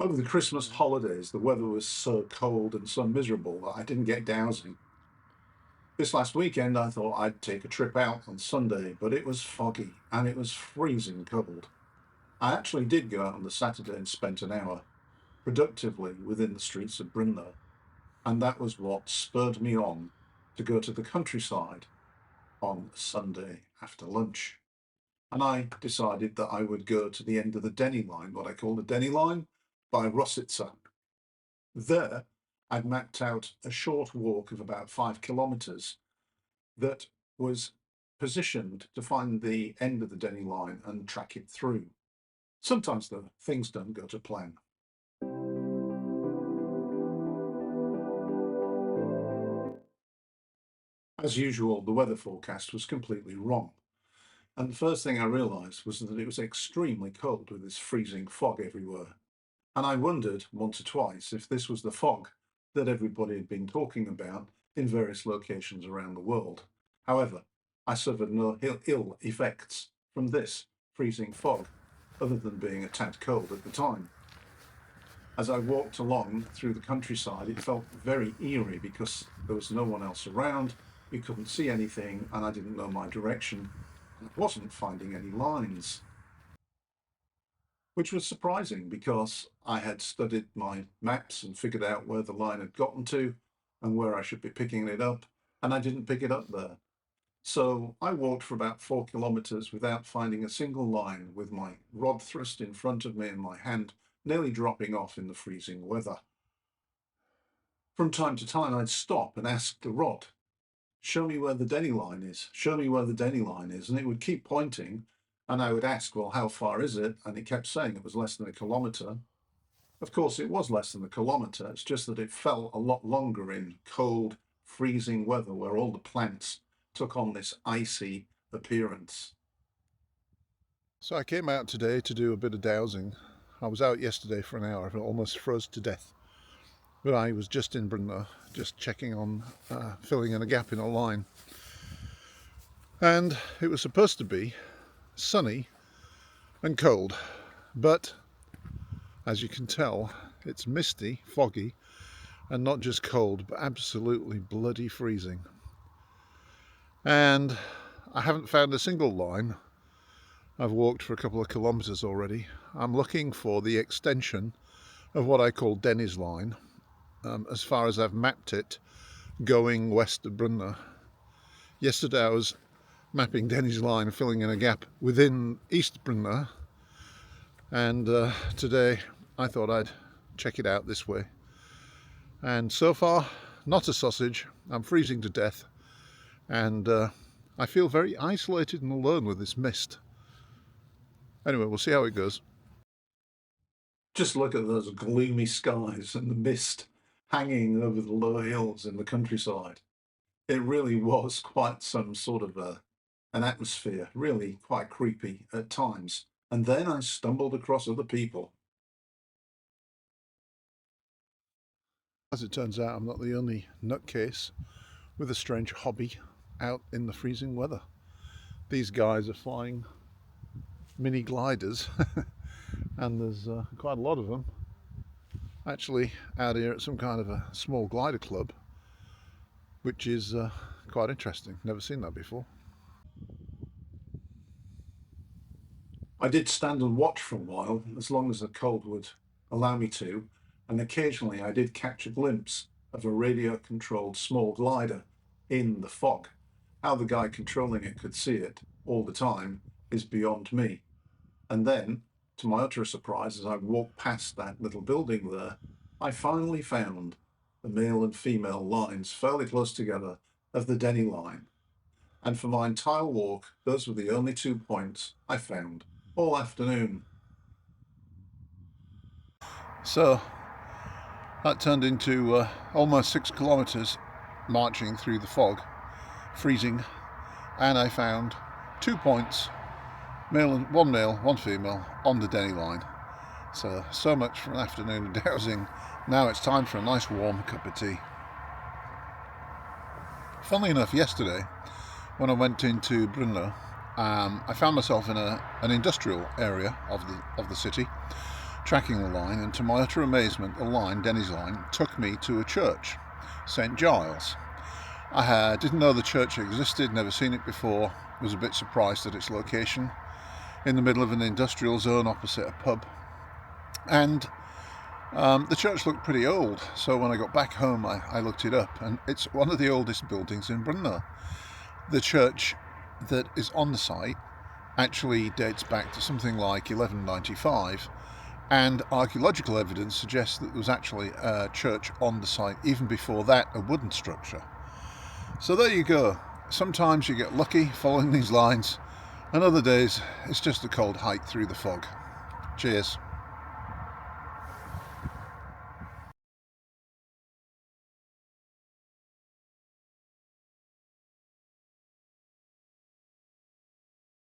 Over the Christmas holidays, the weather was so cold and so miserable that I didn't get dowsing. This last weekend, I thought I'd take a trip out on Sunday, but it was foggy and it was freezing cold. I actually did go out on the Saturday and spent an hour productively within the streets of Brno, and that was what spurred me on to go to the countryside on Sunday after lunch. And I decided that I would go to the end of the Deni line, what I call the Deni line, by Rositsa. There, I'd mapped out a short walk of about 5 kilometres that was positioned to find the end of the Deni line and track it through. Sometimes the things don't go to plan. As usual, the weather forecast was completely wrong. And the first thing I realised was that it was extremely cold with this freezing fog everywhere. And I wondered once or twice if this was the fog that everybody had been talking about in various locations around the world. However, I suffered no ill effects from this freezing fog, other than being a tad cold at the time. As I walked along through the countryside, it felt very eerie because there was no one else around, you couldn't see anything, and I didn't know my direction, and I wasn't finding any lines, which was surprising because I had studied my maps and figured out where the line had gotten to and where I should be picking it up, and I didn't pick it up there. So I walked for about 4 kilometres without finding a single line, with my rod thrust in front of me and my hand nearly dropping off in the freezing weather. From time to time, I'd stop and ask the rod, show me where the Deni line is, show me where the Deni line is. And it would keep pointing. And I would ask, well, how far is it? And it kept saying it was less than a kilometre. Of course, it was less than a kilometre. It's just that it felt a lot longer in cold, freezing weather where all the plants took on this icy appearance. So I came out today to do a bit of dowsing. I was out yesterday for an hour, I almost froze to death. But I was just in Brno, just checking on filling in a gap in a line. And it was supposed to be sunny and cold, but as you can tell, it's misty, foggy, and not just cold, but absolutely bloody freezing. And I haven't found a single line. I've walked for a couple of kilometres already. I'm looking for the extension of what I call Deni's line, as far as I've mapped it, going west of Brno. Yesterday I was mapping Deni's line, filling in a gap within East Brno, and today I thought I'd check it out this way. And so far, not a sausage. I'm freezing to death, and I feel very isolated and alone with this mist. Anyway, we'll see how it goes. Just look at those gloomy skies and the mist hanging over the low hills in the countryside. It really was quite some sort of an atmosphere, really quite creepy at times. And then I stumbled across other people. As it turns out, I'm not the only nutcase with a strange hobby out in the freezing weather. These guys are flying mini gliders and there's quite a lot of them actually out here at some kind of a small glider club, which is quite interesting. Never seen that before. I did stand and watch for a while, as long as the cold would allow me to, and occasionally I did catch a glimpse of a radio-controlled small glider in the fog. How the guy controlling it could see it all the time is beyond me. And then, to my utter surprise, as I walked past that little building there, I finally found the male and female lines fairly close together of the Deni line. And for my entire walk, those were the only 2 points I found all afternoon. So that turned into almost 6 kilometres marching through the fog, freezing, and I found 2 points, one male, one female, on the Deni line. So much for an afternoon of dowsing. Now it's time for a nice warm cup of tea. Funnily enough, yesterday when I went into Brno, I found myself in an industrial area of the city, tracking the line, and to my utter amazement, the line, Deni's line, took me to a church, St. Giles. I didn't know the church existed, never seen it before, was a bit surprised at its location, in the middle of an industrial zone opposite a pub. And the church looked pretty old, so when I got back home I looked it up, and it's one of the oldest buildings in Brno. The church that is on the site actually dates back to something like 1195, and archaeological evidence suggests that there was actually a church on the site even before that, a wooden structure. So there you go. Sometimes you get lucky following these lines, and other days it's just a cold hike through the fog. Cheers.